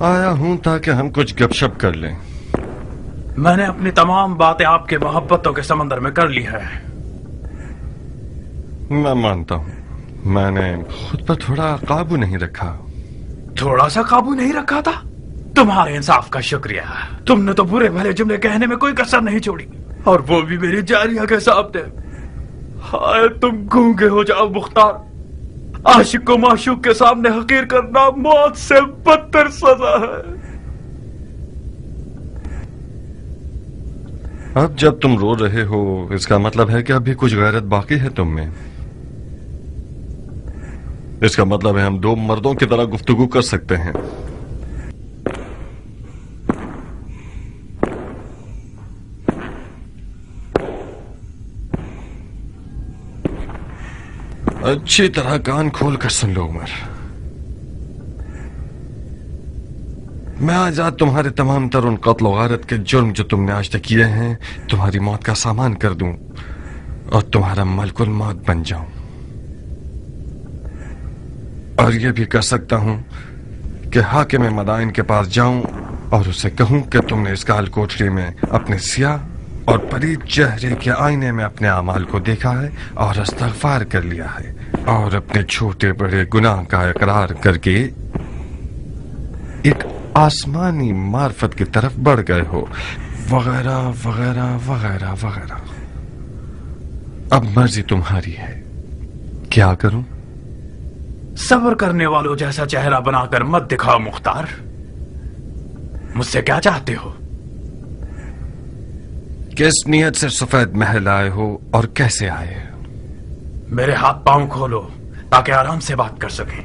آیا ہوں تاکہ ہم کچھ گپ شپ کر لیں. میں نے اپنی تمام باتیں آپ کے محبتوں کے سمندر میں کر لی ہے. میں مانتا ہوں میں نے خود پر تھوڑا قابو نہیں رکھا. تھوڑا سا قابو نہیں رکھا تھا؟ تمہارے انصاف کا شکریہ. تم نے تو برے بھلے جملے کہنے میں کوئی کسر نہیں چھوڑی، اور وہ بھی میری جاریہ کے سامنے. ہائے تم گونگے ہو جاؤ مختار. عاشق کو معشوق کے سامنے حقیر کرنا موت سے بدتر سزا ہے. اب جب تم رو رہے ہو اس کا مطلب ہے کہ ابھی کچھ غیرت باقی ہے تم میں. اس کا مطلب ہے ہم دو مردوں کی طرح گفتگو کر سکتے ہیں. اچھی طرح کان کھول کر سن لو عمر. میں آج رات تمہارے تمام تر ان قتل و غارت کے جرم جو تم نے آج تک کیے ہیں تمہاری موت کا سامان کر دوں اور تمہارا ملک الموت بن جاؤں. اور یہ بھی کر سکتا ہوں کہ حاکم مدائن کے پاس جاؤں اور اسے کہوں کہ تم نے اس کال کوٹری میں اپنے سیاہ اور پلید چہرے کے آئینے میں اپنے اعمال کو دیکھا ہے اور استغفار کر لیا ہے اور اپنے چھوٹے بڑے گناہ کا اقرار کر کے ایک آسمانی معرفت کی طرف بڑھ گئے ہو، وغیرہ وغیرہ وغیرہ وغیرہ. اب مرضی تمہاری ہے، کیا کروں؟ صبر کرنے والوں جیسا چہرہ بنا کر مت دکھاؤ مختار. مجھ سے کیا چاہتے ہو؟ کس نیت سے سفید محل آئے ہو اور کیسے آئے؟ میرے ہاتھ پاؤں کھولو تاکہ آرام سے بات کر سکیں.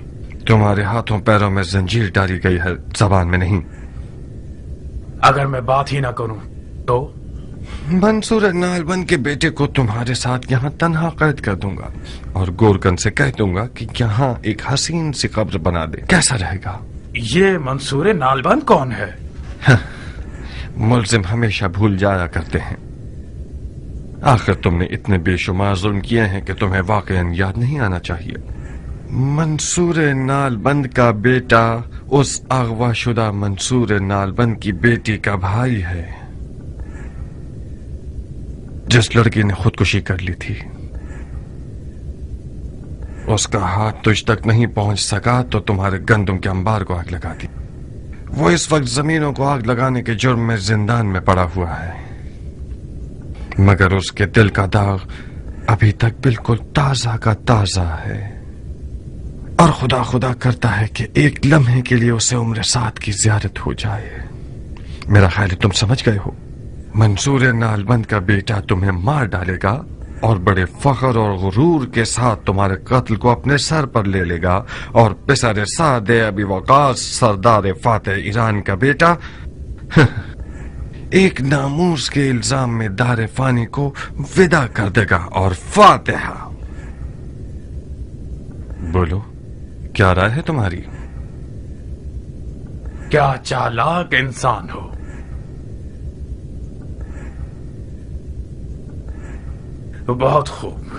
تمہارے ہاتھوں پیروں میں زنجیر ڈالی گئی ہے، زبان میں نہیں. اگر میں بات ہی نہ کروں تو؟ منصور نالبند کے بیٹے کو تمہارے ساتھ یہاں تنہا قید کر دوں گا اور گورکن سے کہہ دوں گا کہ یہاں ایک حسین سی قبر بنا دے. کیسا رہے گا؟ یہ منصور نالبند کون ہے؟ ملزم ہمیشہ بھول جایا کرتے ہیں. آخر تم نے اتنے بے شمار ظلم کیے ہیں کہ تمہیں واقعاً یاد نہیں آنا چاہیے. منصور نالبند کا بیٹا اس اغوا شدہ منصور نالبند کی بیٹی کا بھائی ہے جس لڑکی نے خودکشی کر لی تھی. اس کا ہاتھ تجھ تک نہیں پہنچ سکا تو تمہارے گندم کے انبار کو آگ لگا دی. وہ اس وقت زمینوں کو آگ لگانے کے جرم میں زندان میں پڑا ہوا ہے، مگر اس کے دل کا داغ ابھی تک بالکل تازہ کا تازہ ہے اور خدا خدا کرتا ہے کہ ایک لمحے کے لیے اسے عمر سات کی زیارت ہو جائے. میرا خیال ہے تم سمجھ گئے ہو. منصور نالبند کا بیٹا تمہیں مار ڈالے گا اور بڑے فخر اور غرور کے ساتھ تمہارے قتل کو اپنے سر پر لے لے گا، اور پسر سعد ابی وقاص سردار فاتح ایران کا بیٹا ایک ناموس کے الزام میں دار فانی کو ودا کر دے گا. اور فاتحہ. بولو کیا رائے ہے تمہاری؟ کیا چالاک انسان ہو. بہت خوب،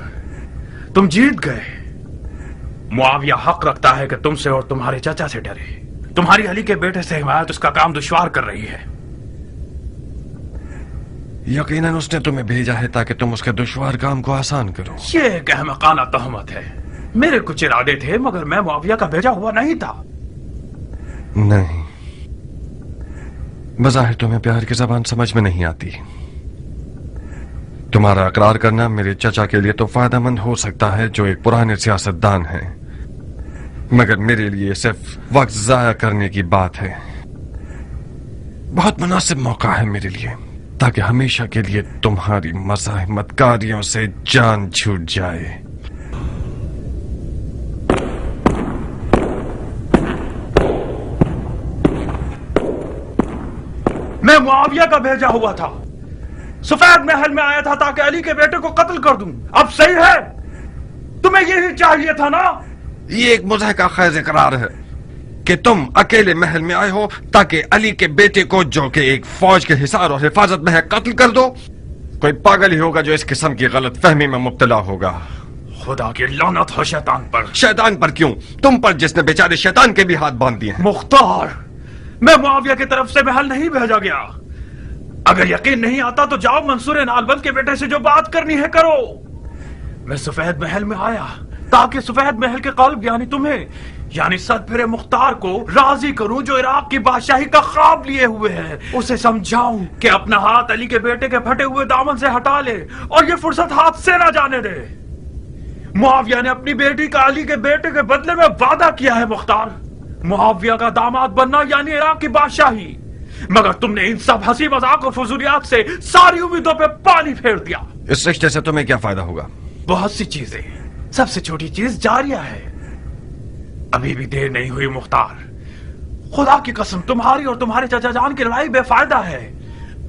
تم جیت گئے. معاویہ حق رکھتا ہے کہ تم سے اور تمہارے چچا سے ڈرے. تمہاری علی کے بیٹے سے حمایت اس کا کام دشوار کر رہی ہے. یقیناً اس نے تمہیں بھیجا ہے تاکہ تم اس کے دشوار کام کو آسان کرو. یہ ایک احمقانہ تہمت ہے. میرے کچھ ارادے تھے مگر میں معاویہ کا بھیجا ہوا نہیں تھا. نہیں، بظاہر تمہیں پیار کی زبان سمجھ میں نہیں آتی. تمہارا اقرار کرنا میرے چچا کے لیے تو فائدہ مند ہو سکتا ہے جو ایک پرانے سیاستدان ہیں، مگر میرے لیے صرف وقت ضائع کرنے کی بات ہے. بہت مناسب موقع ہے میرے لیے تاکہ ہمیشہ کے لیے تمہاری مزاحمت کاریوں سے جان چھوٹ جائے. میں معاویہ کا بھیجا ہوا تھا، سفید محل میں آیا تھا تاکہ علی کے بیٹے کو قتل کر دوں. اب صحیح ہے؟ تمہیں یہی چاہیے تھا نا؟ یہ ایک مضحکہ خیز اقرار ہے کہ تم اکیلے محل میں آئے ہو تاکہ علی کے بیٹے کو جو کہ ایک فوج کے حصار اور حفاظت میں ہے قتل کر دو. کوئی پاگل ہی ہوگا جو اس قسم کی غلط فہمی میں مبتلا ہوگا. خدا کی لعنت ہو شیطان پر. شیطان پر کیوں؟ تم پر جس نے بیچارے شیطان کے بھی ہاتھ باندھ دیے ہیں. مختار، میں معاویہ کی طرف سے محل نہیں بھیجا گیا. اگر یقین نہیں آتا تو جاؤ منصور نالبند کے بیٹے سے جو بات کرنی ہے کرو. میں سفید محل میں آیا تاکہ سفید محل کے قلب یعنی تمہیں یعنی سرپھرے مختار کو راضی کروں جو عراق کی بادشاہی کا خواب لیے ہوئے ہے. اسے سمجھاؤں کہ اپنا ہاتھ علی کے بیٹے کے پھٹے ہوئے دامن سے ہٹا لے اور یہ فرصت ہاتھ سے نہ جانے دے. معاویہ نے اپنی بیٹی کا علی کے بیٹے کے بدلے میں وعدہ کیا ہے مختار. معاویہ کا داماد بننا یعنی عراق کی بادشاہی. مگر تم نے ان سب ہنسی مذاق اور فضولیات سے ساری امیدوں پہ پانی پھیر دیا. اس رشتے سے تمہیں کیا فائدہ ہوگا؟ بہت سی چیزیں. سب سے چھوٹی چیز جاریہ ہے. ابھی بھی دیر نہیں ہوئی مختار. خدا کی قسم تمہاری اور تمہارے چچا جان کی لڑائی بے فائدہ ہے.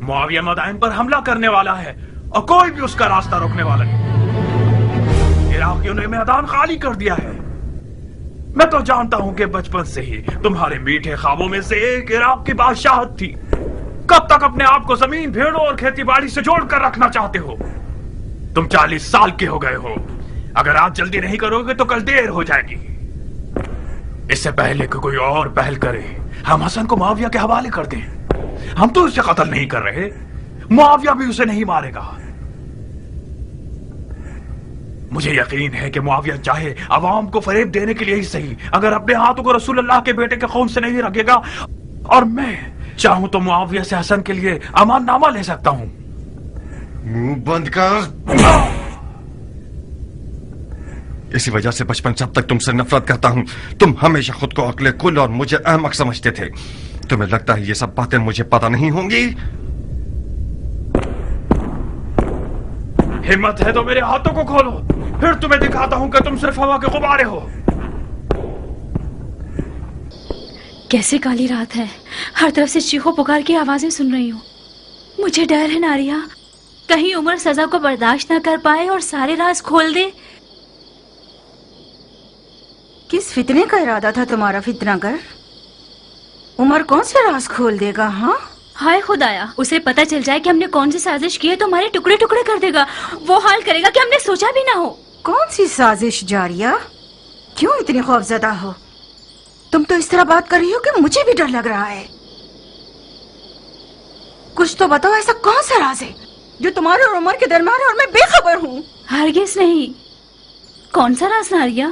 معاویہ مدائن پر حملہ کرنے والا ہے اور کوئی بھی اس کا راستہ روکنے والا نہیں. عراقیوں نے میدان خالی کر دیا ہے. میں تو جانتا ہوں کہ بچپن سے ہی تمہارے میٹھے خوابوں میں سے ایک عراق کی بادشاہت تھی. کب تک اپنے آپ کو زمین بھیڑوں اور کھیتی باڑی سے جوڑ کر رکھنا چاہتے ہو؟ تم 40 سال کے ہو گئے ہو. اگر آج جلدی نہیں کرو گے تو کل دیر ہو جائے گی. اس سے پہلے کہ کوئی اور پہل کرے ہم حسن کو معاویہ کے حوالے کر دیں. ہم تو اسے قتل نہیں کر رہے. معاویہ بھی اسے نہیں مارے گا. مجھے یقین ہے کہ معاویہ چاہے عوام کو فریب دینے کے لیے ہی صحیح اگر اپنے ہاتھوں کو رسول اللہ کے بیٹے کے خون سے نہیں رکھے گا. اور میں چاہوں تو معاویہ سے حسن کے لیے امان نامہ لے سکتا ہوں. منہ بند کر. اسی وجہ سے بچپن سے اب تک تم سے نفرت کرتا ہوں. تم ہمیشہ خود کو عقل کل اور مجھے احمق سمجھتے تھے. تمہیں لگتا ہے یہ سب باتیں مجھے پتہ نہیں ہوں گی؟ ہمت ہے تو میرے ہاتھوں کو کھولو پھر تمہیں دکھاتا ہوں کہ تم صرف ہوا کے غبارے ہو. کیسے کالی رات ہے. ہر طرف سے چیخو پکار کی آوازیں سن رہی ہوں. مجھے ڈر ہے ناریہ کہیں عمر سزا کو برداشت نہ کر پائے اور سارے راز کھول دے. کس فتنے کا ارادہ تھا تمہارا فتنہ گر؟ عمر کون سے راز کھول دے گا؟ ہاں ہائے خدایا اسے پتہ چل جائے کہ ہم نے کون سی سازش کی ہے تو ہمارے ٹکڑے ٹکڑے کر دے گا. وہ حال کرے گا کہ ہم نے سوچا بھی نہ ہو. کون سی سازش جاریہ؟ کیوں اتنی خوفزدہ ہو؟ تم تو اس طرح بات کر رہی ہو کہ مجھے بھی ڈر لگ رہا ہے. کچھ تو بتاؤ ایسا کون سا راز ہے جو تمہارے اور عمر کے درمیان ہے اور میں بے خبر ہوں؟ ہرگز نہیں. کون سا راز ناریہ؟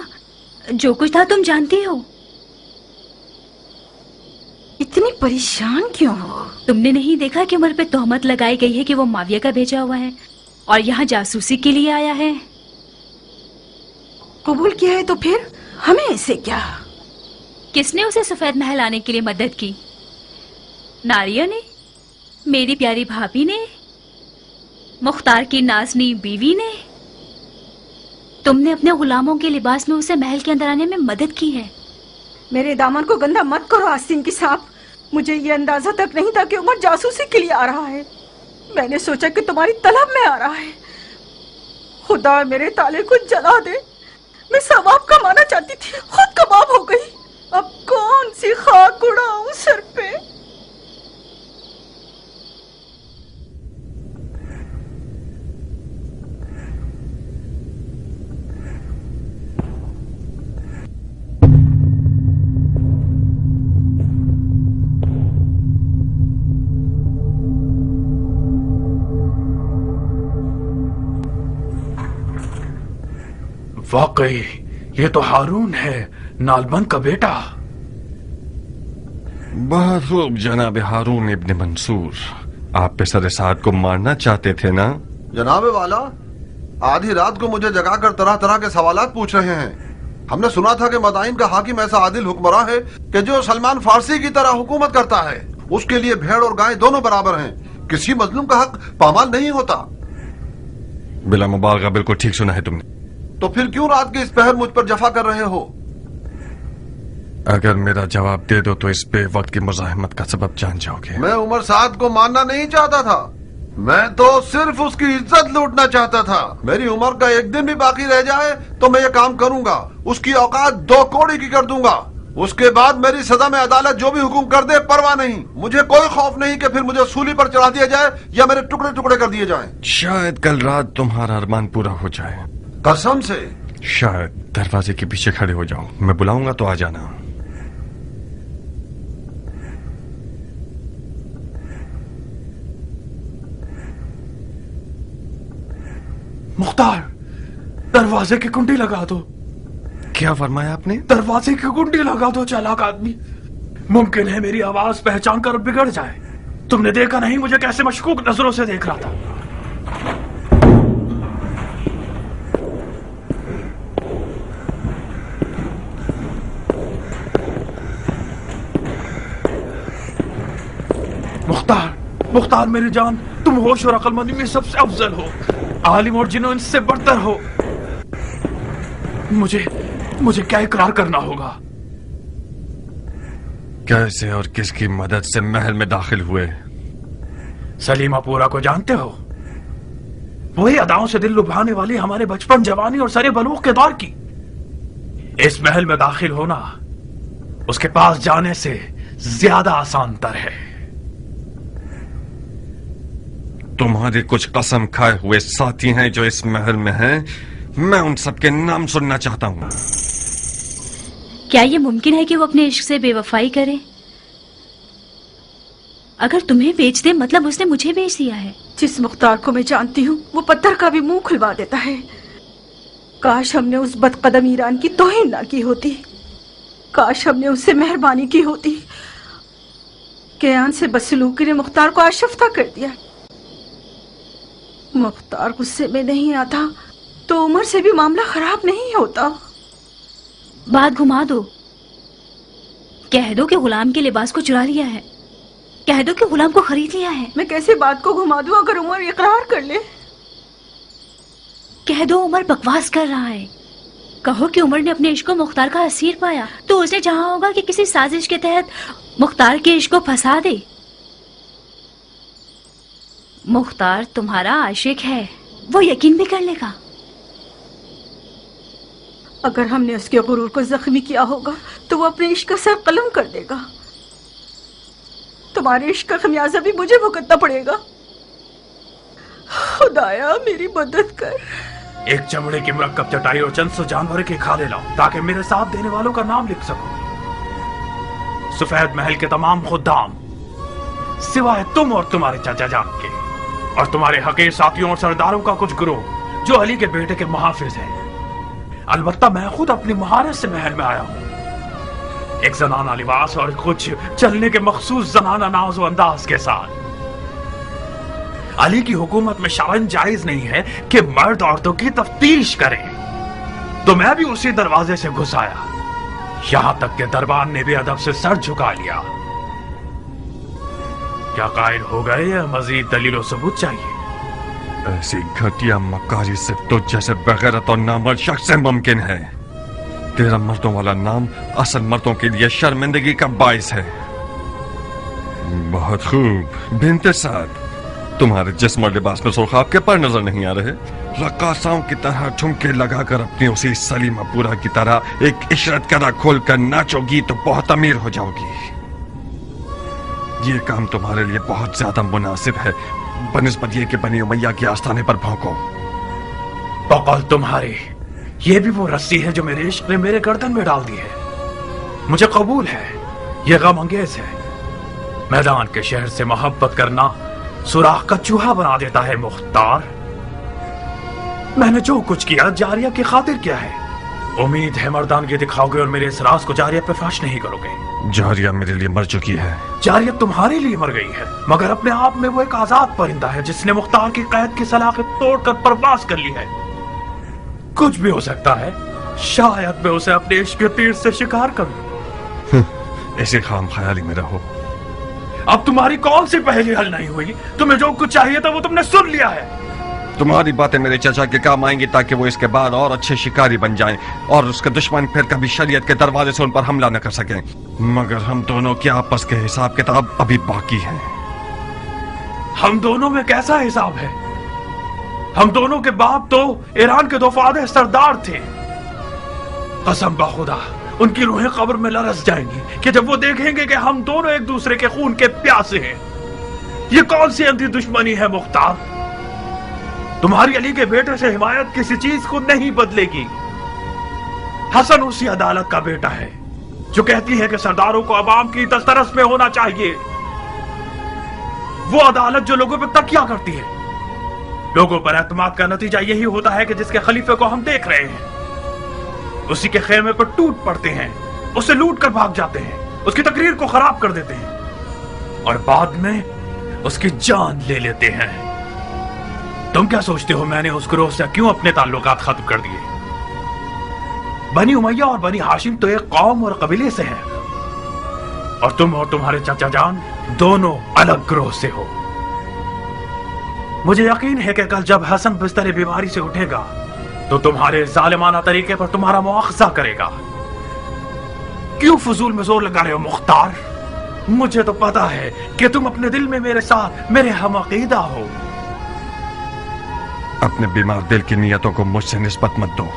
جو کچھ تھا تم جانتی ہو. اتنی پریشان کیوں ہو؟ تم نے نہیں دیکھا کہ عمر پہ تہمت لگائی گئی ہے کہ وہ معاویہ کا بھیجا ہوا ہے اور یہاں جاسوسی کے لیے آیا ہے. قبول کیا ہے تو پھر ہمیں اسے کیا؟ کس نے اسے سفید محل آنے کے لیے مدد کی؟ ناریہ نے؟ میری پیاری بھابھی نے؟ مختار کی نازنی بیوی نے؟ تم نے اپنے غلاموں کے لباس میں اسے محل کے اندر آنے میں مدد کی ہے. میرے دامن کو گندا مت کرو آستین کی صاحب. مجھے یہ اندازہ تک نہیں تھا کہ عمر جاسوسی کے لیے آ رہا ہے. میں نے سوچا کہ تمہاری طلب میں آ رہا ہے. خدا میرے تالے کو جلا دے. میں ثواب کمانا چاہتی تھی خود کباب ہو گئی. اب کون سی خاک اڑاؤں سر پہ؟ واقعی یہ تو ہارون ہے نالبند کا بیٹا. بہت خوب جناب ہارون ابن منصور. آپ پہ سر سعد کو مارنا چاہتے تھے نا؟ جناب والا آدھی رات کو مجھے جگا کر طرح طرح کے سوالات پوچھ رہے ہیں. ہم نے سنا تھا کہ مدائن کا حاکم ایسا عادل حکمراں ہے کہ جو سلمان فارسی کی طرح حکومت کرتا ہے. اس کے لیے بھیڑ اور گائے دونوں برابر ہیں. کسی مظلوم کا حق پامال نہیں ہوتا. بلا مبالغہ بالکل ٹھیک سنا ہے تم نے. تو پھر کیوں رات کے اس پہر مجھ پر جفا کر رہے ہو؟ اگر میرا جواب دے دو تو اس بے وقت کی مزاحمت کا سبب جان جاؤ گے. میں عمر سعد کو ماننا نہیں چاہتا تھا. میں تو صرف اس کی عزت لوٹنا چاہتا تھا. میری عمر کا ایک دن بھی باقی رہ جائے تو میں یہ کام کروں گا. اس کی اوقات 2 کوڑی کی کر دوں گا. اس کے بعد میری سزا میں عدالت جو بھی حکم کر دے پرواہ نہیں. مجھے کوئی خوف نہیں کہ پھر مجھے سولی پر چڑھا دیا جائے یا میرے ٹکڑے ٹکڑے کر دیے جائیں. شاید کل رات تمہارا ارمان پورا ہو جائے. قسم سے. شاید. دروازے کے پیچھے کھڑے ہو جاؤ. میں بلاؤں گا تو آ جانا. मुख्तार, दरवाजे की कुंडी लगा दो। क्या फरमाया आपने? दरवाजे की कुंडी लगा दो चालाक आदमी। मुमकिन है मेरी आवाज पहचान कर बिगड़ जाए। तुमने देखा नहीं मुझे कैसे मशकूक नजरों से देख रहा था। मुख्तार मेरी जान, तुम होश और अक्लमंदी में सबसे अफजल हो, आलिम और जिन्हों इनसे बढ़तर हो। मुझे क्या इकरार करना होगा? कैसे और किसकी मदद से महल में दाखिल हुए? सलीमापुरा को जानते हो? वही अदाओं से दिल लुभाने वाली हमारे बचपन, जवानी और सरे बलूग के दौर की। इस महल में दाखिल होना उसके पास जाने से ज्यादा आसान तर है। तुम्हारे कुछ कसम खाए हुए साथी हैं जो इस महल में हैं। मैं उन सबके नाम सुनना चाहता हूं। क्या ये मुमकिन है कि वो अपने इश्क से बेवफाई करे? अगर तुम्हें बेच दे मतलब उसने मुझे बेच दिया है। जिस मुख्तार को मैं जानती हूँ वो पत्थर का भी मुंह खुलवा देता है। काश हमने उस बदकदम ईरान की तौहीन ना की होती। काश हमने उससे मेहरबानी की होती। कियान से बदसलूकी ने मुख्तार को आशफ्ता कर दिया। मुख्तार गुस्से में नहीं आता तो उमर से भी मामला खराब नहीं होता। बात घुमा दो। कह दो कि गुलाम के लिबास को चुरा लिया है। कह दो कि गुलाम को खरीद लिया है। मैं कैसे बात को घुमा दूं अगर उमर इकरार कर ले? कह दो उमर बकवास कर रहा है। कहो कि उमर ने अपने इश्क को मुख्तार का असीर पाया तो उसने चाहा होगा कि किसी साजिश के तहत मुख्तार के इश्क को फंसा दे। मुख्तार तुम्हारा आशिक है, वो यकीन भी कर लेगा। अगर हमने उसके गुरूर को जख्मी किया होगा तो वो अपने इश्क का सर कलम कर देगा। तुम्हारे इश्क का खमियाजा भी मुझे भुगतना पड़ेगा। खुदाया मेरी मदद कर। एक चमड़े की मुरक्कब चटाई और चंद सौ जानवर के खाले लाओ ताकि मेरे साथ देने वालों का नाम लिख सकूं। सफेद महल के तमाम खुद्दाम सिवाय तुम और तुम्हारे चाचा जान के और तुम्हारे हकीर साथियों और सरदारों का कुछ गिरोह जो अली के बेटे के मुहाफिज हैं। अलबत्ता मैं खुद अपनी महारत से महल में आया हूं, एक जनाना लिबास और कुछ चलने के मखसूस जनाना नाज़ो अंदाज के साथ। अली की हुकूमत में शरअन जायज नहीं है कि मर्द औरतों की तफ्तीश करें, तो मैं भी उसी दरवाजे से घुस आया। यहां तक कि दरबार ने भी अदब से सर झुका लिया। क्या कायल हो गए या मजीद दलील और सबूत चाहिए? ऐसी घटिया मकारी से तो जैसे बगैरत और नामर्द शख्स से मुमकिन है। तेरा मर्दों वाला नाम असल मर्दों के लिए शर्मिंदगी का बाइस है। बहुत खूब बिन्ते साद, तुम्हारे जिस्म और लिबास में सुर्खाब के पर नजर नहीं आ रहे। रक्कासाओं की तरह ठुमके लगाकर अपनी उसी सलीमापुरा की तरह एक इशरत करा खोल कर नाचोगी तो बहुत अमीर हो जाओगी। ये काम तुम्हारे लिए बहुत ज्यादा मुनासिब है बनिस्बत ये कि बनी उमैया के आस्थाने पर भौंको। बकौल तुम्हारी ये भी वो रस्सी है जो मेरे इश्क ने मेरे गर्दन में डाल दी है। मुझे कबूल है, ये गम अंगेज है। मैदान के शहर से मोहब्बत करना सुराख का चूहा बना देता है मुख्तार। मैंने जो कुछ किया जारिया की खातिर किया है। उम्मीद है मर्दानगी दिखाओगे और मेरे इस राज को जारिया पे फाश नहीं करोगे। जारिया मेरे लिए मर चुकी है। जारिया तुम्हारे लिए मर गई है, मगर अपने आप में वो एक आजाद परिंदा है जिसने मुख्तार की कैद की सलाखें तोड़कर परवाज कर ली है। कुछ भी हो सकता है, शायद मैं उसे अपने इश्क के तीर से शिकार करूं। ऐसे खाम ख्याली में रहो। अब तुम्हारी कौन सी पहेली हल नहीं हुई? तुम्हें जो कुछ चाहिए था वो तुमने सुन लिया है। तुम्हारी बातें मेरे चाचा के काम आएंगी ताकि वो इसके बाद और अच्छे शिकारी बन जाएं और उसके दुश्मन फिर कभी शरीयत के दरवाजे से उन पर हमला न कर सकें। मगर हम दोनों के आपस के हिसाब किताब अभी बाकी है। हम दोनों में कैसा हिसाब है? हम दोनों के बाप तो ईरान के दोफादे सरदार थे। कसम बखुदा उनकी रूहें कब्र में लरस जाएंगी कि जब वो देखेंगे कि हम दोनों एक दूसरे के खून के प्यासे हैं। ये कौन सी अंधी दुश्मनी है मुख्तार? तुम्हारी अली के बेटे से हिमायत किसी चीज को नहीं बदलेगी। हसन उसी अदालत का बेटा है जो कहती है कि सरदारों को अवाम की दस्तरस में होना चाहिए। वो अदालत जो लोगों पे तकिया करती है। लोगों पर एतमाद का नतीजा यही होता है कि जिसके खलीफे को हम देख रहे हैं उसी के खेमे पर टूट पड़ते हैं, उसे लूट कर भाग जाते हैं, उसकी तकरीर को खराब कर देते हैं और बाद में उसकी जान ले लेते हैं। तुम क्या सोचते हो मैंने उस ग्रोह से क्यों अपने ताल्लुकात खत्म कर दिए? बनी उमैया और बनी हाशिम तो एक कौम और कबीले से हैं और तुम और तुम्हारे चाचा जान दोनों अलग ग्रोह से हो। मुझे यकीन है कि कल जब हसन बिस्तर बीमारी से उठेगा तो तुम्हारे जालिमाना तरीके पर तुम्हारा मुआखजा करेगा। क्यों फजूल में जोर लगा रहे हो मुख्तार? मुझे तो पता है कि तुम अपने दिल में मेरे साथ मेरे हमअकीदा हो। अपने बीमार दिल की नियतों को मुझसे निस्बत मत दो।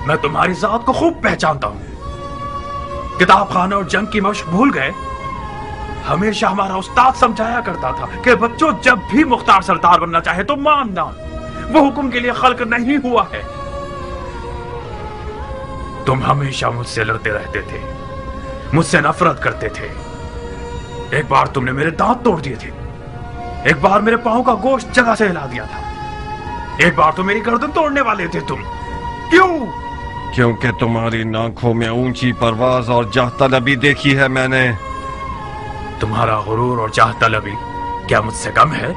मैं तुम्हारी जात को खूब पहचानता हूं। किताब खाना और जंग की मशक भूल गए? हमेशा हमारा उस्ताद समझाया करता था कि बच्चों जब भी मुख्तार सरदार बनना चाहे तो मानना, वो हुक्म के लिए खल्क नहीं हुआ है। तुम हमेशा मुझसे लड़ते रहते थे, मुझसे नफरत करते थे। एक बार तुमने मेरे दांत तोड़ दिए थे, एक बार मेरे पांव का गोश्त जगह से हिला दिया था, एक बार तो मेरी गर्दन तोड़ने वाले थे तुम। क्यों? क्योंकि तुम्हारी आंखों में ऊंची परवाज और जाह तलबी देखी है मैंने। तुम्हारा गुरूर और चाह तलबी क्या मुझसे कम है?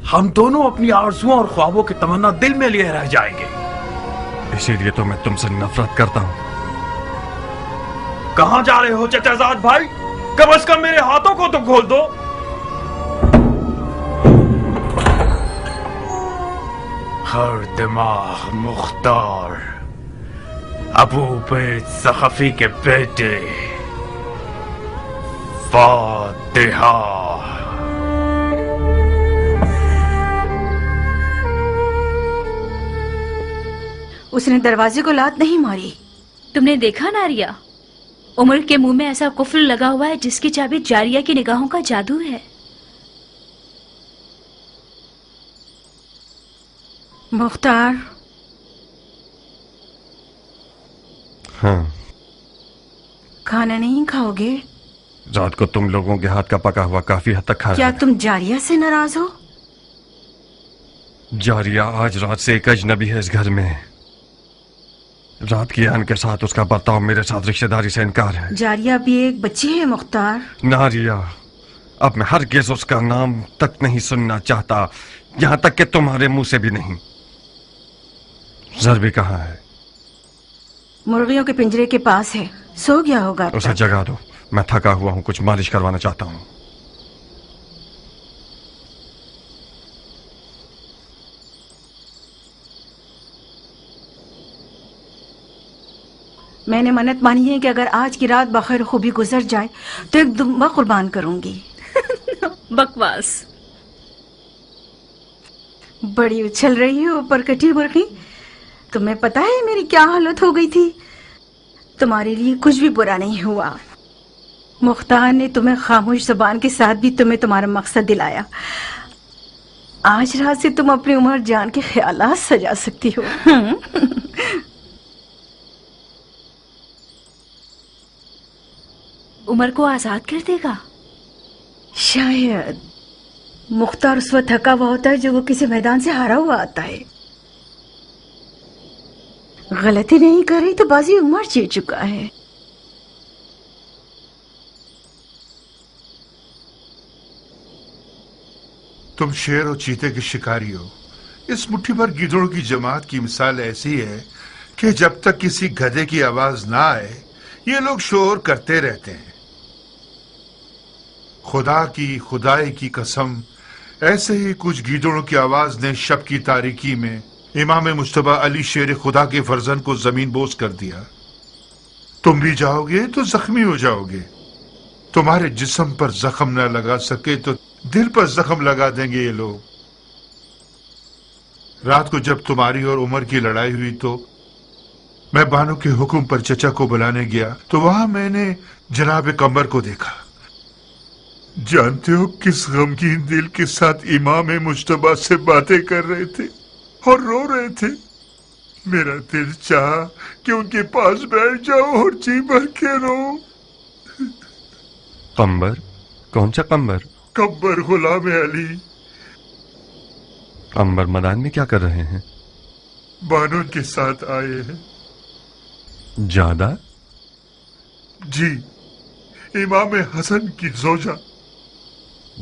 हम दोनों अपनी आरज़ुओं और ख्वाबों की तमन्ना दिल में लिए रह जाएंगे। इसीलिए तो मैं तुमसे नफरत करता हूं। कहां जा रहे हो चचाजाद भाई? कम से कम मेरे हाथों को तो खोल दो। हर दिमाग मुख्तार, अबू बैद सखफी के बेटे, फातिहा। उसने दरवाजे को लात नहीं मारी। तुमने देखा नारिया, उमर के मुंह में ऐसा कुफ्र लगा हुआ है जिसकी चाबी जारिया की निगाहों का जादू है। मुख्तार, हाँ, खाना नहीं खाओगे? रात को तुम लोगों के हाथ का पका हुआ काफी हद तक खा क्या लिया। तुम जारिया से नाराज हो? जारिया आज रात से एक अजनबी है इस घर में। रात की आन के साथ उसका बर्ताव मेरे साथ रिश्तेदारी से इनकार है। जारिया भी एक बच्ची है मुख्तार। नारिया, अब मैं हरगिज़ उसका नाम तक नहीं सुनना चाहता, यहां तक कि तुम्हारे मुंह से भी नहीं। ज़रबी कहाँ है? मुर्गियों के पिंजरे के पास है, सो गया होगा अब उसे तक। जगा दो, मैं थका हुआ हूं, कुछ मालिश करवाना चाहता हूं। मैंने मन्नत मानी है कि अगर आज की रात बखैर खूबी गुजर जाए तो एक दुम्बा कुर्बान करूंगी। बकवास। बड़ी उछल रही हो ऊपर कटी मुर्गी। तुम्हें पता है मेरी क्या हालत हो गई थी? तुम्हारे लिए कुछ भी बुरा नहीं हुआ। मुख्तार ने तुम्हें खामोश जुबान के साथ भी तुम्हें तुम्हारा मकसद दिलाया। आज रात से तुम अपनी उम्र जान के ख्यालात सजा सकती हो। उमर को आजाद कर देगा? शायद। मुख्तार उस वक्त थका हुआ होता है जो वो किसी मैदान से हारा हुआ आता है। गलती नहीं करी तो बाजी उमर जीत चुका है। तुम शेर और चीते के शिकारी हो। इस मुट्ठी भर गीदड़ों की जमात की मिसाल ऐसी है कि जब तक किसी गधे की आवाज ना आए ये लोग शोर करते रहते हैं। खुदा की खुदाई की कसम, ऐसे ही कुछ गीदड़ों की आवाज ने शब की तारीकी में इमाम मुश्तबा अली शेर खुदा के फर्जन को जमीन बोस कर दिया। तुम भी जाओगे तो जख्मी हो जाओगे। तुम्हारे जिस्म पर जख्म न लगा सके तो दिल पर जख्म लगा देंगे ये लोग। रात को जब तुम्हारी और उमर की लड़ाई हुई तो मैं बानो के हुक्म पर चचा को बुलाने गया तो वहां मैंने जनाब कमर को देखा। जानते हो किस गमगीन दिल के साथ इमाम मुश्तबा से बातें कर रहे थे और रो रहे थे। मेरा दिल चाहा कि उनके पास बैठ जाओ और जी भर के रो। कम्बर? कौन सा कम्बर? कब्बर गुलाम अली। अंबर मैदान में क्या कर रहे हैं? बानो के साथ आए हैं। ज्यादा? जी, इमाम हसन की जोजा।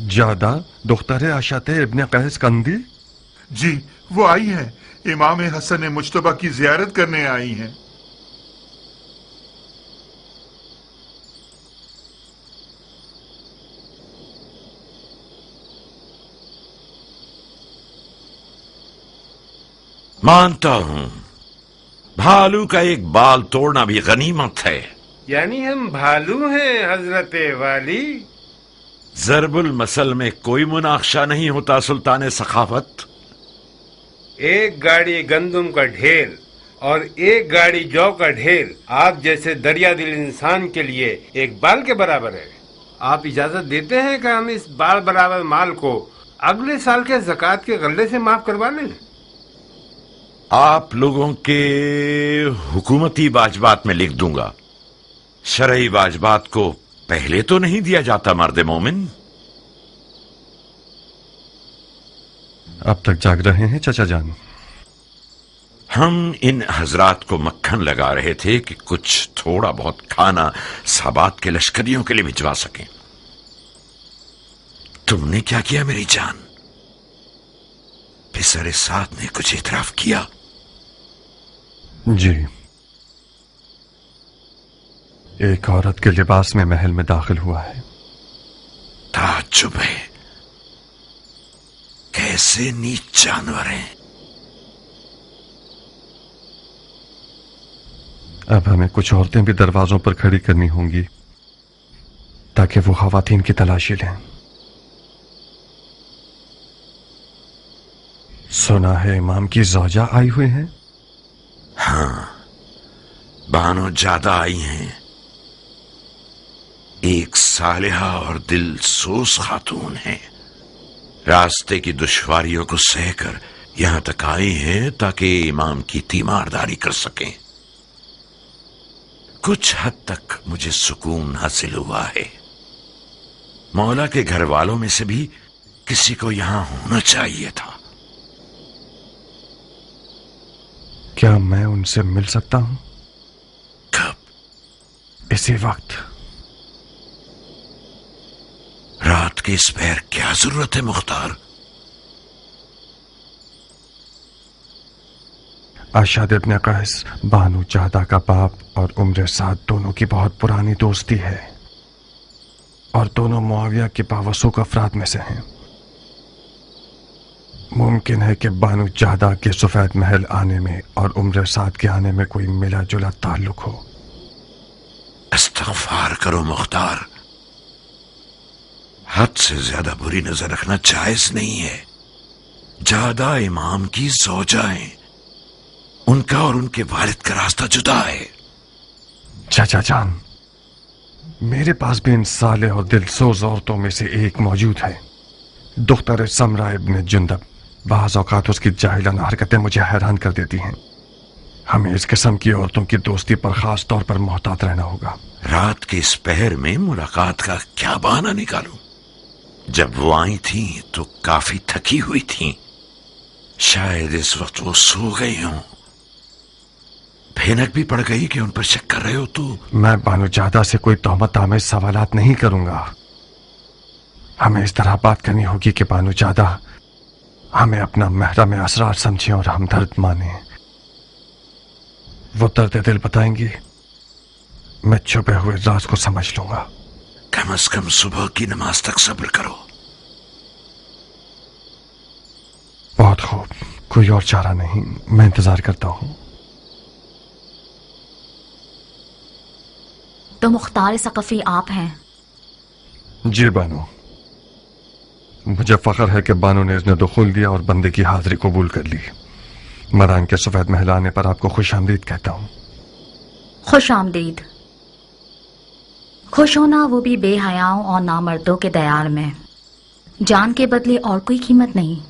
ज्यादा दुख्तर आशाते इब्ने कैस कंदी? जी, वो आई हैं। इमाम हसन मुज्तबा की जियारत करने आई हैं। मानता हूं भालू का एक बाल तोड़ना भी गनीमत है। यानी हम भालू हैं हजरत वाली? जरबुल मसल में कोई मुनाक्शा नहीं होता सुल्तान सखावत। एक गाड़ी गंदुम का ढेर और एक गाड़ी जौ का ढेर आप जैसे दरिया दिल इंसान के लिए एक बाल के बराबर है। आप इजाजत देते हैं कि हम इस बाल बराबर माल को अगले साल के ज़कात के गल्ले से माफ करवा लें? आप लोगों के हुकूमती वाजबात में लिख दूंगा। शरई वाजबात को पहले तो नहीं दिया जाता मर्द मोमिन। अब तक जाग रहे हैं चचा जान? हम इन हजरात को मक्खन लगा रहे थे कि कुछ थोड़ा बहुत खाना साबात के लश्करियों के लिए भिजवा सकें। तुमने क्या किया मेरी जान? पिसर साथ ने कुछ इतराफ किया? जी, एक औरत के लिबास में महल में दाखिल हुआ है। ताज्जुब है, कैसे नीच जानवर हैं। अब हमें कुछ औरतें भी दरवाजों पर खड़ी करनी होंगी ताकि वो खवातीन की तलाशी लें। सुना है इमाम की ज़ौजा आई हुई हैं? हाँ, बानो ज्यादा आई हैं। एक सालिहा और दिल सोस खातून है। रास्ते की दुश्वारियों को सहकर यहां तक आई हैं ताकि इमाम की तीमारदारी कर सकें। कुछ हद तक मुझे सुकून हासिल हुआ है। मौला के घर वालों में से भी किसी को यहां होना चाहिए था। क्या मैं उनसे मिल सकता हूं? कब? इसी वक्त। रात के इस पैर क्या जरूरत है मुख्तार? अशाद इब्ने कैस बानू चाहदा का बाप और उम्र साद दोनों की बहुत पुरानी दोस्ती है और दोनों मुआविया के बावसूक अफराद में से हैं। मुमकिन है कि बानू चाहदा के सफेद महल आने में और उम्र साद के आने में कोई मिला जुला ताल्लुक हो। इस्तग़फ़ार करो मुख्तार, हद से ज्यादा बुरी नजर रखना जायज नहीं है। ज्यादा इमाम की ज़ौजा है, उनका और उनके वालिद का रास्ता जुदा है। चाचा जान, मेरे पास भी इन साले और दिलसोज औरतों में से एक मौजूद है, दुख्तर समरा इब्न जुंदब। बाज़ औक़ात उसकी जाहिलाना हरकतें मुझे हैरान कर देती हैं। हमें इस किस्म की औरतों की दोस्ती पर खास तौर पर मोहतात रहना होगा। रात के इस पहर में मुलाकात का क्या बहाना निकालूं? जब वो आई थी तो काफी थकी हुई थी। शायद इस वक्त वो सो गई हों। भैनक भी पड़ गई कि उन पर शक कर रहे हो तो? मैं बानू जादा से कोई तोहमत आमेज सवालात नहीं करूंगा। हमें इस तरह बात करनी होगी कि बानू जादा हमें अपना महरम असरार समझें और हमदर्द माने। वो दर्द दिल बताएंगी, मैं छुपे हुए राज को समझ लूंगा। कम से कम सुबह की नमाज तक सब्र करो। बहुत खूब, कोई और चारा नहीं, मैं इंतजार करता हूं। तो मुख्तार सकफी आप हैं? जी बानू, मुझे फख्र है कि बानू ने इसने दुखुल दिया और बंदे की हाजिरी कबूल कर ली। मरान के सफेद महल आने पर आपको खुश आमदीद कहता हूं। खुश आमदीद। खुश होना, वो भी बेहयाओं और नामर्दों के दयार में। जान के बदले और कोई कीमत नहीं।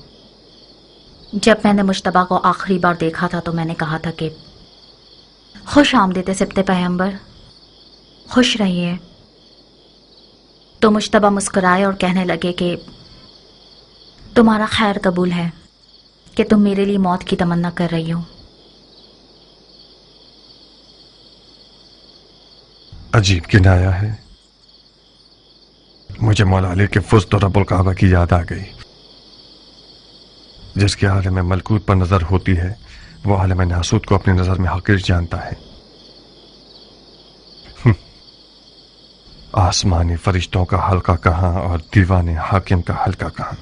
जब मैंने मुश्तबा को आखिरी बार देखा था तो मैंने कहा था कि खुश आमदीद सिब्ते पैगंबर, खुश रहिए। तो मुश्तबा मुस्कुराए और कहने लगे कि तुम्हारा खैर कबूल है। कि तुम मेरे लिए मौत की तमन्ना कर रही हो। अजीब किनाया है। मुझे मौला अली के फुस्त और रब्बुल काबा की याद आ गई, जिसके आलम मलकूत पर नजर होती है वो आलम नासूत को अपनी नजर में हकीर जानता है। आसमानी फरिश्तों का हल्का कहां और दीवाने हाकिम का हल्का कहां।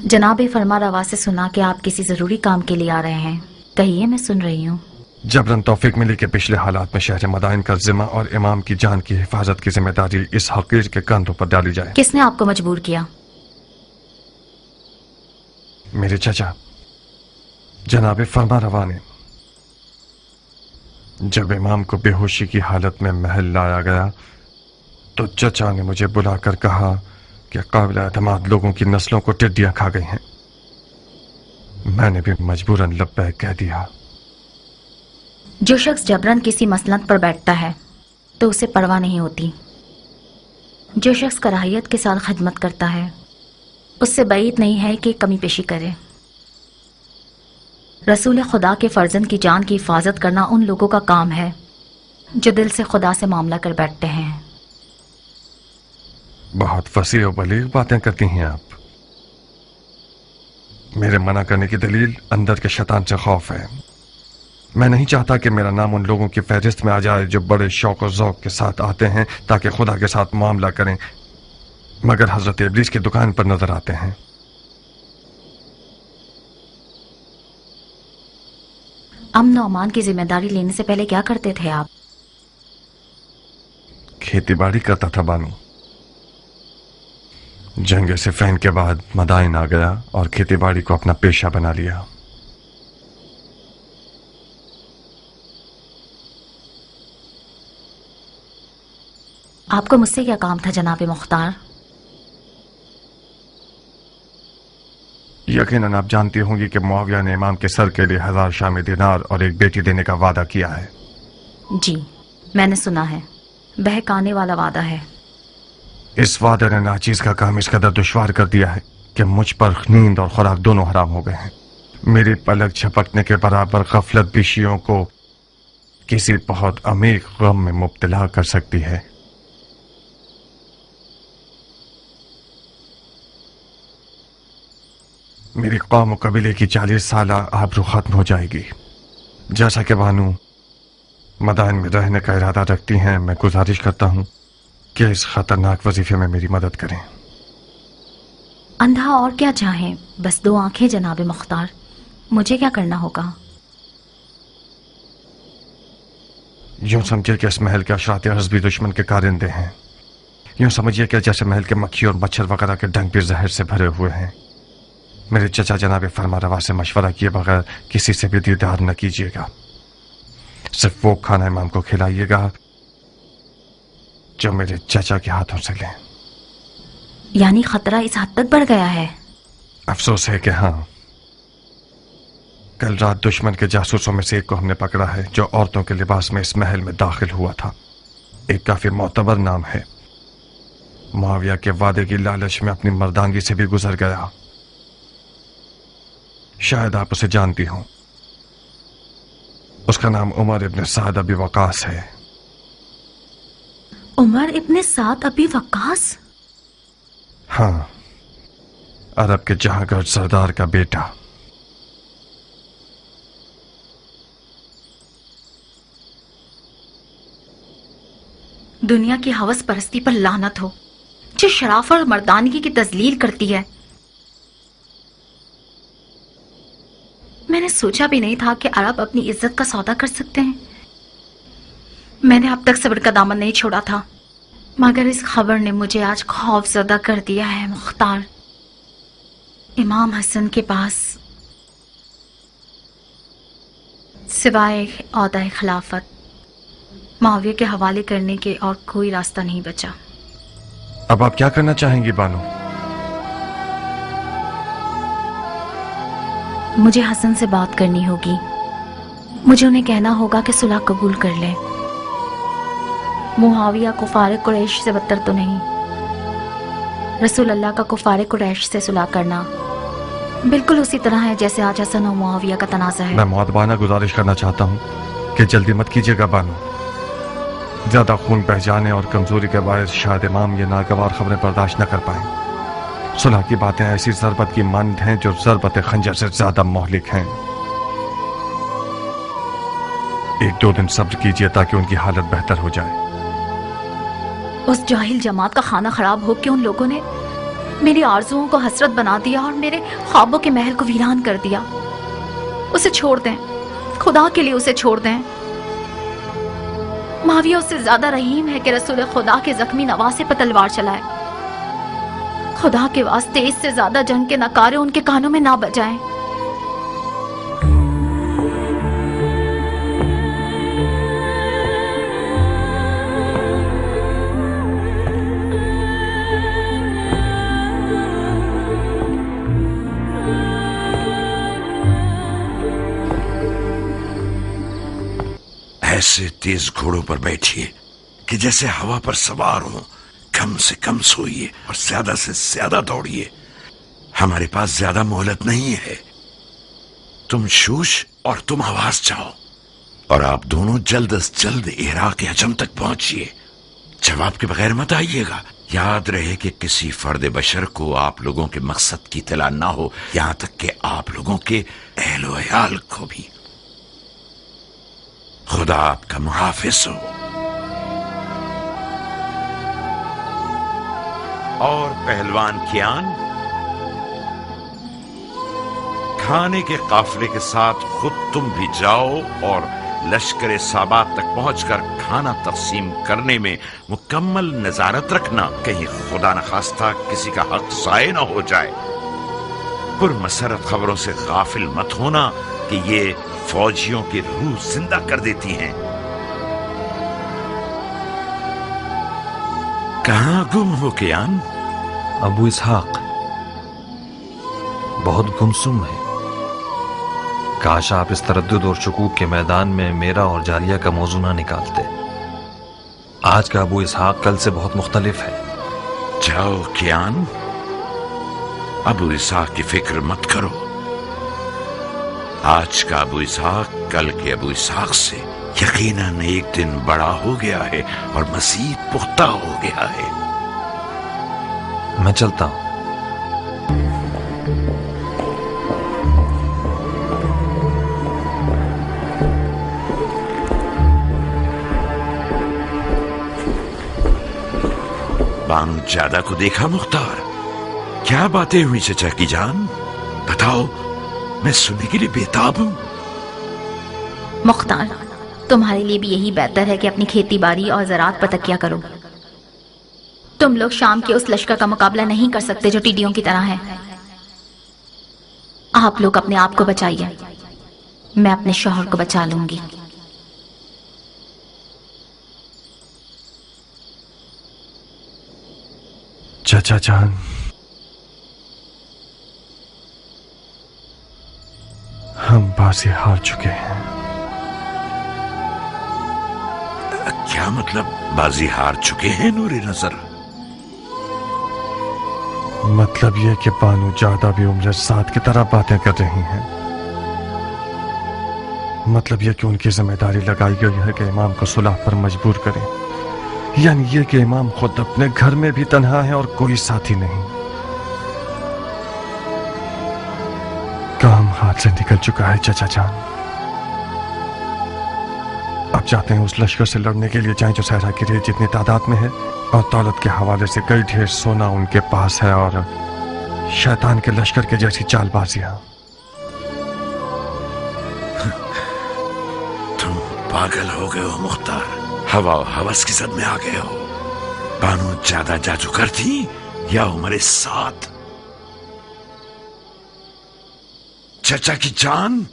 जनाब फरमा रवा से सुना कि आप किसी जरूरी काम के लिए आ रहे हैं। कहिए, मैं सुन रही हूँ। जबरन तौफीक मिली के पिछले हालात में शहर मदाइन का जिम्मा और इमाम की जान की हिफाजत की जिम्मेदारी इस हकीर के कंधों पर डाली जाए। किसने आपको मजबूर किया? मेरे चचा जनाब फरमा रवा ने। जब इमाम को बेहोशी की हालत में महल लाया गया तो चचा ने मुझे बुलाकर कहा कि काबिल एतमाद लोगों की नस्लों को टिड्डियां खा गई हैं। मैंने भी मजबूरन लब्बैक कह दिया। जो शख्स जबरन किसी मसनद पर बैठता है तो उसे परवाह नहीं होती। जो शख्स कराहियत के साथ खिदमत करता है उससे बैद नहीं है कि कमी पेशी करे। रसूल खुदा के फर्जंद की जान की हिफाजत करना उन लोगों का काम है जो दिल से खुदा से मामला कर बैठते हैं। बहुत फसीह और बलीग बातें करती हैं आप। मेरे मना करने की दलील अंदर के शैतान से खौफ है। मैं नहीं चाहता कि मेरा नाम उन लोगों की फहरिस्त में आ जाए जो बड़े शौक और ज़ौक के साथ आते हैं ताकि खुदा के साथ मामला करें, मगर हजरत इब्लीस की दुकान पर नजर आते हैं। अमन और अमान की जिम्मेदारी लेने से पहले क्या करते थे आप? खेती बाड़ी करता था बानू। जंग सिफ़ैन के बाद मदाइन आ गया और खेती बाड़ी को अपना पेशा बना लिया। आपको मुझसे क्या काम था जनाब मुख्तार? यकीनन आप जानती होंगी कि मुआविया ने इमाम के सर के लिए 1000 शामी दिनार और एक बेटी देने का वादा किया है। जी, मैंने सुना है। बहकाने वाला वादा है। इस वादे ने नाचीज का काम इस कदर दुश्वार कर दिया है कि मुझ पर नींद और खुराक दोनों हराम हो गए हैं। मेरी पलक झपकने के बराबर गफलत भी शियों को किसी बहुत अमीर गम में मुब्तला कर सकती है। मेरी कौम और कबीले की 40 साल आबरू खत्म हो जाएगी। जैसा कि बानू मदाइन में रहने का इरादा रखती हैं, मैं गुजारिश करता हूं कि इस खतरनाक वजीफे में मेरी मदद करें। अंधा और क्या चाहें, बस 2 आंखें जनाब मुख्तार। मुझे क्या करना होगा? यूं समझिए कि इस महल के अशरात हज़बी दुश्मन के कारिंदे हैं। यूं समझिए कि जैसे महल के मक्खी और मच्छर वगैरह के डंक भी जहर से भरे हुए हैं। मेरे चचा जनाब फरमा रवा से मशवरा किए बगैर किसी से भी दीदार न कीजिएगा। सिर्फ वो खाना इमाम को खिलाइएगा जो मेरे चचा के हाथों से लें। यानी खतरा इस हद तक बढ़ गया है? अफसोस है कि हाँ। कल रात दुश्मन के जासूसों में से एक को हमने पकड़ा है जो औरतों के लिबास में इस महल में दाखिल हुआ था। एक काफी मोतबर नाम है। मुआविया के वादे की लालच में अपनी मर्दानगी से भी गुजर गया। शायद आप उसे जानती हो। उसका नाम उमर इब्न साद अबी वकास है। उमर इब्न साद अबी वकास? हाँ, अरब के जहांगीर सरदार का बेटा। दुनिया की हवस परस्ती पर लानत हो जो शराफत और मर्दानगी की तजलील करती है। मैंने सोचा भी नहीं था कि अरब अपनी इज्जत का सौदा कर सकते हैं। मैंने अब तक सब्र का दामन नहीं छोड़ा था, मगर इस खबर ने मुझे आज खौफजदा कर दिया है। मुख्तार, इमाम हसन के पास सिवाय औहदा खिलाफत मुआविया के हवाले करने के और कोई रास्ता नहीं बचा। अब आप क्या करना चाहेंगी बानो? मुझे हसन से बात करनी होगी। मुझे उन्हें कहना होगा कि सुलह कबूल कर लें। मुआविया को फारिक कुरैश से बदतर तो नहीं। रसूल अल्लाह का कुफारे कुरैश से सुलह करना बिल्कुल उसी तरह है जैसे आज हसन और मुआविया का तनाज़ा है। मैं मुअद्दबाना गुजारिश करना चाहता हूँ कि जल्दी मत कीजिएगा बानो। ज्यादा खून बह जाने और कमजोरी के बायस शायद इमाम ये नागवार खबरें बर्दाश्त न कर पाए। सुलह की बातें ऐसी ज़रबत की मानद हैं जो ज़रबत खंजर से ज्यादा मोहलिक हैं। 1-2 दिन सब्र कीजिए ताकि उनकी हालत बेहतर हो जाए। उस जाहिल जमात का खाना खराब हो के उन लोगों ने मेरी आरज़ुओं को हसरत बना दिया और मेरे ख्वाबों के महल को वीरान कर दिया। उसे छोड़ दें, खुदा के लिए उसे छोड़ दें। मुआविया उससे ज्यादा रहीम है कि रसूल खुदा के जख्मी नवासे पर तलवार चलाए। खुदा के वास्ते इससे ज्यादा जंग के नकारे उनके कानों में ना बजाएं। ऐसे तेज घोड़ों पर बैठिए कि जैसे हवा पर सवार हो। कम से कम सोइए और ज्यादा से ज्यादा दौड़िए। हमारे पास ज्यादा मोहलत नहीं है। तुम शूश और तुम आवाज चाहो, और आप दोनों जल्द अज जल्द इराक के हजम तक पहुंचिए। जवाब के बगैर मत आइएगा। याद रहे कि किसी फर्द बशर को आप लोगों के मकसद की इत्तला ना हो, यहां तक कि आप लोगों के अहलो अयाल को भी। खुदा आपका मुहाफिज हो। और पहलवान कियान, खाने के काफिले के साथ खुद तुम भी जाओ और लश्कर साबात तक पहुंचकर खाना तकसीम करने में मुकम्मल नजारत रखना। कहीं खुदा न खास्ता किसी का हक ज़ाय न हो जाए। पुरमसरत खबरों से गाफिल मत होना कि ये फौजियों की रूह जिंदा कर देती हैं। कहां गुम हो कियान? अबू इसहाक बहुत गुमसुम है। काश आप इस तरद्दुद और शकूक के मैदान में मेरा और जारिया का मौजू ना निकालते। आज का अबू इसहाक कल से बहुत मुख्तलिफ है। जाओ कियान, अबू इसहाक की फिक्र मत करो। आज का अबू इसहाक कल के अबू इसहाक से यकीनन एक दिन बड़ा हो गया है और मज़ीद पुख्ता हो गया है। मैं चलता हूं। बानू ज्यादा को देखा मुख्तार? क्या बातें हुई चचा की जान? बताओ, मैं सुनने के लिए बेताब हूं। मुख्तार, तुम्हारे लिए भी यही बेहतर है कि अपनी खेती बाड़ी और ज़राअत पर तकिया करो। तुम लोग शाम के उस लश्कर का मुकाबला नहीं कर सकते जो टिड्डियों की तरह है। आप लोग अपने आप को बचाइए, मैं अपने शौहर को बचा लूंगी। चाचा जान, हम बाजी हार चुके हैं। क्या मतलब बाजी हार चुके हैं नूरे नजर? मतलब ये कि बानू ज्यादा भी उम्र साथ की तरह बातें कर रही हैं। मतलब ये कि उनकी जिम्मेदारी लगाई गई है कि इमाम को सुलह पर मजबूर करें। यानी ये कि इमाम खुद अपने घर में भी तन्हा है और कोई साथी नहीं। काम हाथ से निकल चुका है चाचा जान। अब चाहते हैं उस लश्कर से लड़ने के लिए जाएं जो सहरा की रेत जितनी तादाद में है, और दौलत के हवाले से कई ढेर सोना उनके पास है, और शैतान के लश्कर के जैसी चालबाजियां। तुम पागल हो गए हो मुख्तार। हवा और हवस की जद में आ गए हो। बानू ज्यादा जादूगर थी या उम्र साथ? चचा की जान,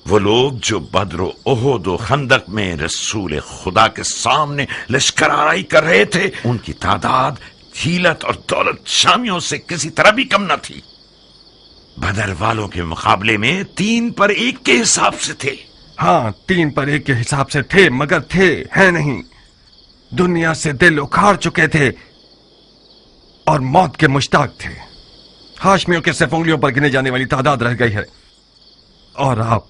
वो लोग जो बद्र ओहद और खंदक में रसूल खुदा के सामने लश्कर आराई कर रहे थे, उनकी तादाद हिलत और दौलत शामियों से किसी तरह भी कम न थी। बदर वालों के मुकाबले में 3 पर 1 के हिसाब से थे। हाँ, 3 पर 1 के हिसाब से थे, मगर थे है नहीं। दुनिया से दिल उखाड़ चुके थे। और मौत के मुश्ताक थे। हाशमियों के सिर्फ उंगलियों पर गिने जाने वाली तादाद रह गई है, और आप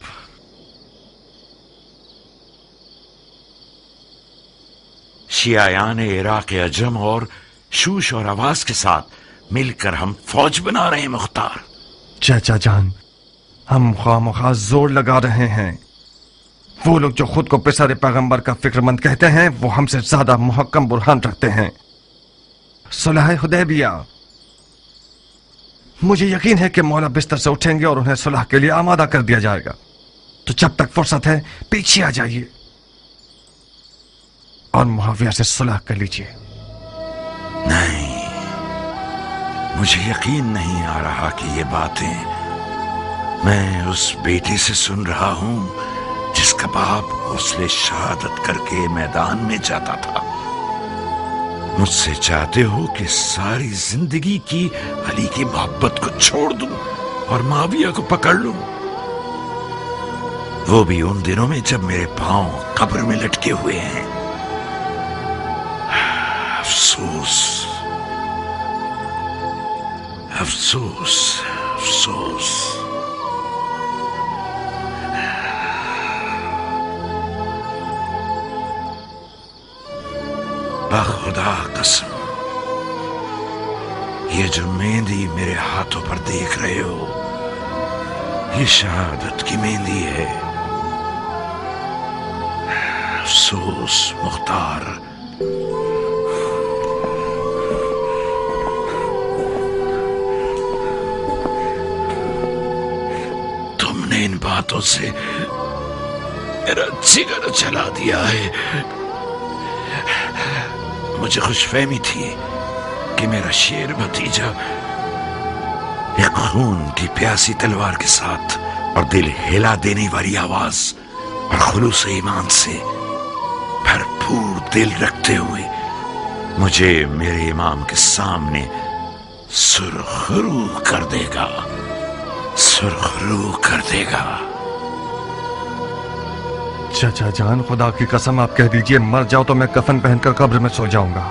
शियायान इराक अजम और शूश और आवाज के साथ मिलकर हम फौज बना रहे हैं मुख्तार। चाचा जान, हम खामखा जोर लगा रहे हैं। वो लोग जो खुद को पिसारे पैगंबर का फिक्रमंद कहते हैं, वो हमसे ज्यादा मुहक्कम बुरहान रखते हैं। सुलह हुदैबिया, मुझे यकीन है कि मौला बिस्तर से उठेंगे और उन्हें सुलह के लिए आमादा कर दिया जाएगा। तो जब तक फुर्सत है पीछे आ जाइए और मुआविया से सुलह कर लीजिए। नहीं, मुझे यकीन नहीं आ रहा कि ये बातें मैं उस बेटे से सुन रहा हूं जिसका बाप गौसले शहादत करके मैदान में जाता था। मुझसे चाहते हो कि सारी जिंदगी की अली की मोहब्बत को छोड़ दूं और माविया को पकड़ लूं, वो भी उन दिनों में जब मेरे पांव कब्र में लटके हुए हैं। अफसोस, अफसोस, अफसोस। खुदा कसम, ये जो मेहंदी मेरे हाथों पर देख रहे हो, ये शहादत की मेहंदी है। अफसोस मुख्तार, तुमने इन बातों से मेरा जिगर जला दिया है। मुझे खुशफहमी थी कि मेरा शेर भतीजा एक खून की प्यासी तलवार के साथ और दिल हिला देने वाली आवाज और खुलूस ईमान से भरपूर दिल रखते हुए मुझे मेरे इमाम के सामने सुरखरू कर देगा, सुरखरू कर देगा। चाचा जान, खुदा की कसम आप कह दीजिए मर जाओ तो मैं कफन पहनकर कब्र में सो जाऊंगा,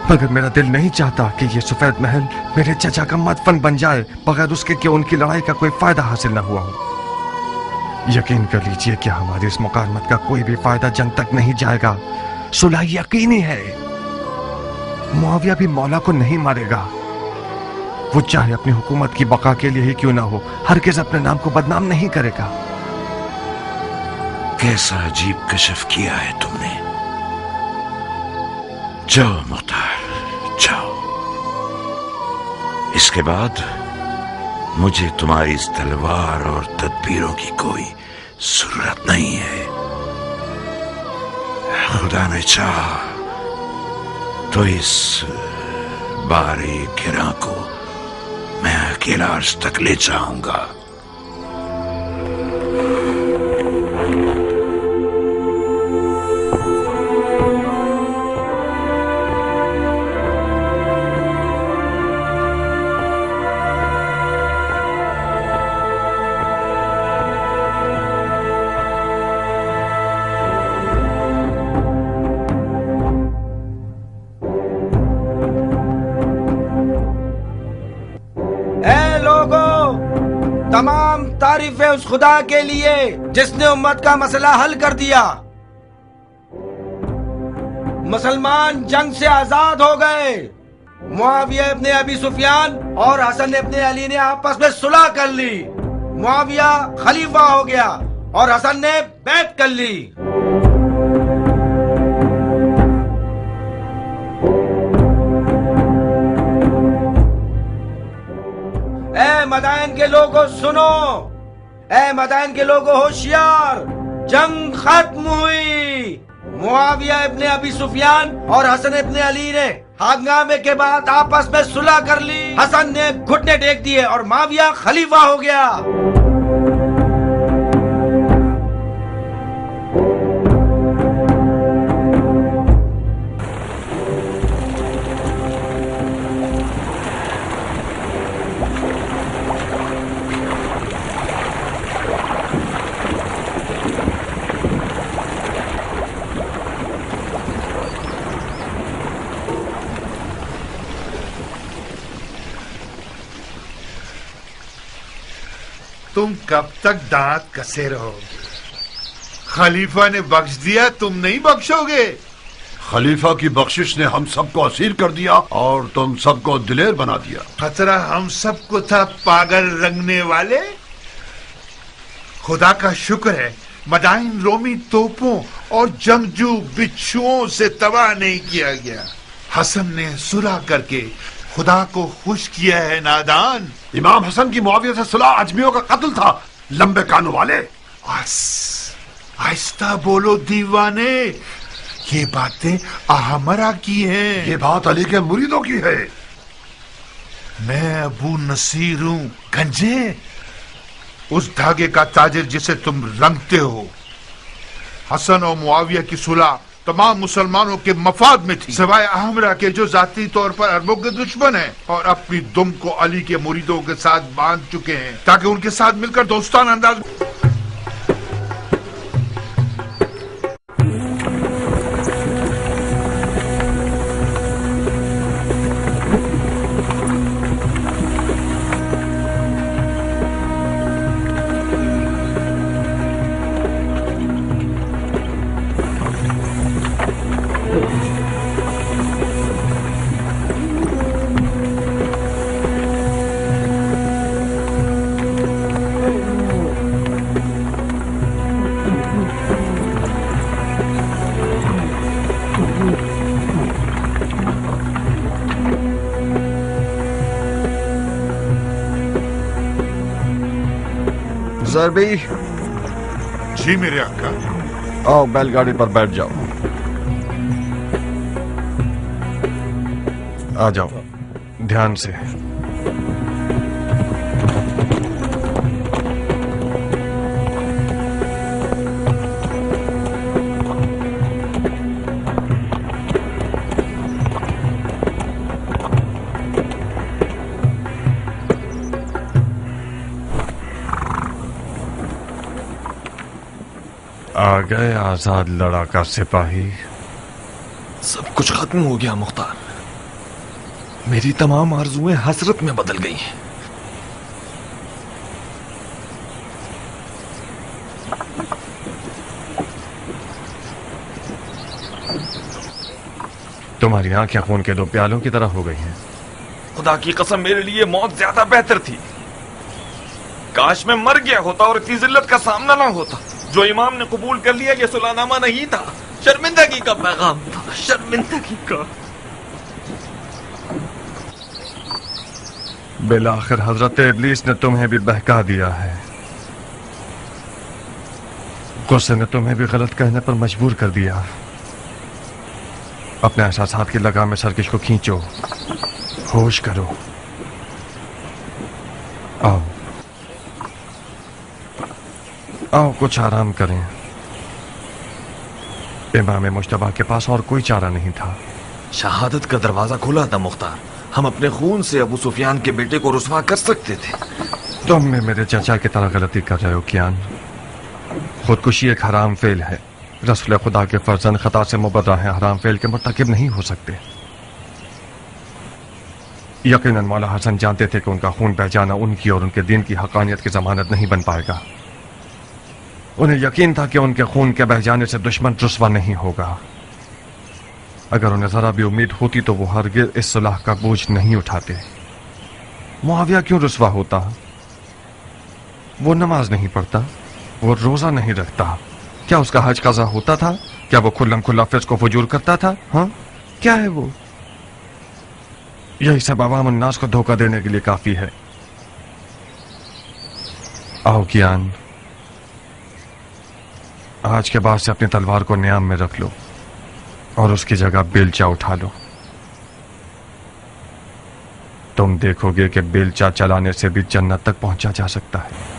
मगर मेरा दिल नहीं चाहता कि ये सफेद महल मेरे चाचा का मदफन बन जाए बगैर उसके कि उनकी लड़ाई का कोई फायदा हासिल न हुआ हो। यकीन कर लीजिए कि हमारी इस मुकालमत का कोई भी फायदा जंग तक नहीं जाएगा। सुलह यकीनी है। मुआविया भी मौला को नहीं मारेगा। वो चाहे अपनी हुकूमत की बका के लिए ही क्यों ना हो, हरगिज़ अपने नाम को बदनाम नहीं करेगा। कैसा अजीब कशफ किया है तुमने। जाओ मुख्तार, जाओ। इसके बाद मुझे तुम्हारी इस तलवार और तदबीरों की कोई जरूरत नहीं है। खुदा ने चाहा तो इस बारे गिरा को मैं अकेला अर्श तक ले जाऊंगा। तमाम तारीफें उस खुदा के लिए जिसने उम्मत का मसला हल कर दिया। मुसलमान जंग से आजाद हो गए। मुआविया इब्ने अबी सुफियान और हसन इब्ने अली ने आपस में सुलह कर ली। मुआविया खलीफा हो गया और हसन ने बैत कर ली। ए मदाइन के लोगों सुनो, ए मदाइन के लोगों होशियार, जंग खत्म हुई। मुआविया इब्ने अबी सुफियान और हसन इब्ने अली ने हंगामे के बाद आपस में सुलह कर ली। हसन ने घुटने टेक दिए और मुआविया खलीफा हो गया। तुम कब तक दांत कसे रहो? खलीफा ने बख्श दिया, तुम नहीं बख्शोगे? खलीफा की बख्शिश ने हम सबको असीर कर दिया और तुम सबको दिलेर बना दिया। खतरा हम सबको था, पागल रंगने वाले। खुदा का शुक्र है मदाइन रोमी तोपों और जंगजू बिच्छुओं से तबाह नहीं किया गया। हसन ने सुलह करके खुदा को खुश किया है। नादान, इमाम हसन की मुआविया से सुलह अजमियों का कत्ल था, लंबे कानों वाले। आहिस्ता बोलो दीवाने, ये बातें अहमरा की हैं। ये बात अली के मुरीदों की है। मैं अबू नसीर हूं, गंजे, उस धागे का ताजिर जिसे तुम रंगते हो। हसन और मुआविया की सुलह तमाम मुसलमानों के मफाद में थी, सिवाय अहमरा के जो जाती तौर पर अरबों के दुश्मन हैं और अपनी दुम को अली के मुरीदों के साथ बांध चुके हैं ताकि उनके साथ मिलकर दोस्ताना अंदाज। ज़रबी, जी मेरे आका। आओ बैलगाड़ी पर बैठ जाओ। आ जाओ ध्यान से। आ गए आजाद लड़ाका सिपाही। सब कुछ खत्म हो गया मुख्तार। मेरी तमाम आरजुएं हसरत में बदल गई हैं। तुम्हारी आंखें खून के दो प्यालों की तरह हो गई हैं। खुदा की कसम, मेरे लिए मौत ज्यादा बेहतर थी। काश मैं मर गया होता और इतनी जिल्लत का सामना ना होता। जो इमाम ने कबूल कर लिया ये सुलहनामा नहीं था, शर्मिंदगी का पैगाम था, शर्मिंदगी का। बिलाखिर हजरत इब्लीस ने तुम्हें भी बहका दिया है। गुस्से ने तुम्हें भी गलत कहने पर मजबूर कर दिया। अपने एहसासात की लगाम में सरकश को खींचो, होश करो। आओ आओ, कुछ आराम करें। इमाम मुश्तबा के पास और कोई चारा नहीं था। शहादत का दरवाजा खुला था मुख्तार। हम अपने खून से अबू सुफियान के बेटे को रुसवा कर सकते थे। तुम में मेरे चाचा की तरह गलती कर रहे हो कियान। खुदकुशी एक हराम फेल है। रसूल खुदा के फर्जंद खता से मुबर्रा है, हराम फेल के मुर्तकिब नहीं हो सकते। यकीनन मौला हसन जानते थे कि उनका खून बह जाना उनकी और उनके दीन की हकानियत की जमानत नहीं बन पाएगा। उन्हें यकीन था कि उनके खून के बह जाने से दुश्मन रुसवा नहीं होगा। अगर उन्हें जरा भी उम्मीद होती तो वो हरगिज़ इस सुलह का बोझ नहीं उठाते। मुआविया क्यों रुसवा होता? वो नमाज नहीं पढ़ता, वो रोजा नहीं रखता। क्या उसका हज कज़ा होता था? क्या वो खुल्लम खुल्ला फिस्क व फुजूर करता था? हाँ, क्या है वो? यही सब अवाम उन्नास को धोखा देने के लिए काफी है। आओ कियान, आज के बाद से अपनी तलवार को न्याम में रख लो और उसकी जगह बेलचा उठा लो। तुम देखोगे कि बेलचा चलाने से भी जन्नत तक पहुंचा जा सकता है।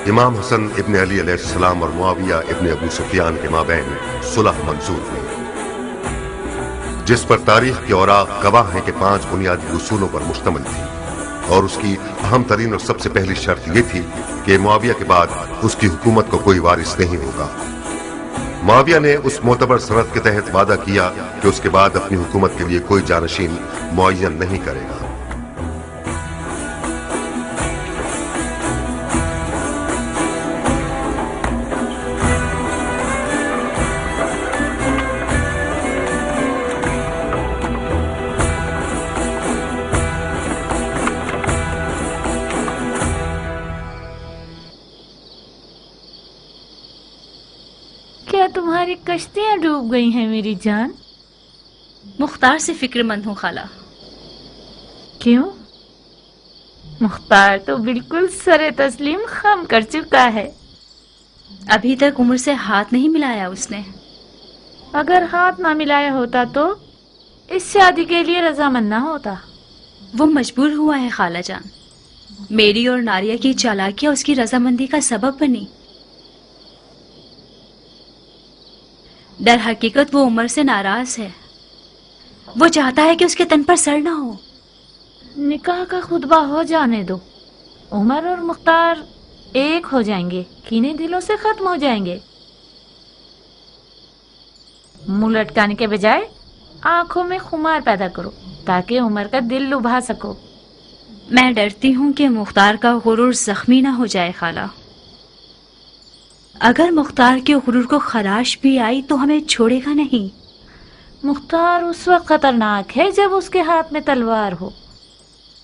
इमाम हसन इब्न अली अलैहिस्सलाम और मुआविया इब्न अबू सुफियान के माबैन सुलह मंजूर हुई, जिस पर तारीख के औराक गवाह हैं कि 5 बुनियादी उसूलों पर मुश्तमिल थी, और उसकी अहम तरीन और सबसे पहली शर्त ये थी कि मुआविया के बाद उसकी हुकूमत को कोई वारिस नहीं होगा। मुआविया ने उस मोतबर सनद के तहत वादा किया कि उसके बाद अपनी हुकूमत के लिए कोई जानशीन मुअय्यन नहीं करेगा। क्या तुम्हारी कश्तियां डूब गई हैं मेरी जान? मुख्तार से फिक्रमंद हूँ खाला। क्यों? मुख्तार तो बिल्कुल सरे तस्लीम खम कर चुका है। अभी तक उमर से हाथ नहीं मिलाया उसने। अगर हाथ ना मिलाया होता तो इस शादी के लिए रजामंद ना होता। वो मजबूर हुआ है खाला जान। मेरी और नारिया की चालाकियां उसकी रजामंदी का सबब बनी। दर हकीकत वो उमर से नाराज है। वो चाहता है कि उसके तन पर सर ना हो। निकाह का खुतबा हो जाने दो। उमर और मुख्तार एक हो जाएंगे, कीने दिलों से खत्म हो जाएंगे। मुंह लटकाने के बजाय आंखों में खुमार पैदा करो ताकि उमर का दिल लुभा सको। मैं डरती हूँ कि मुख्तार का गुरूर जख्मी ना हो जाए खाला। अगर मुख्तार के गुरूर को खराश भी आई तो हमें छोड़ेगा नहीं। मुख्तार उस वक्त खतरनाक है जब उसके हाथ में तलवार हो।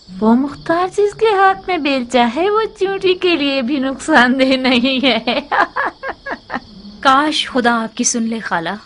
वो मुख्तार जिसके हाथ में बेलचा है वो चूंटी के लिए भी नुकसानदेह नहीं है। काश खुदा आपकी सुन ले खाला।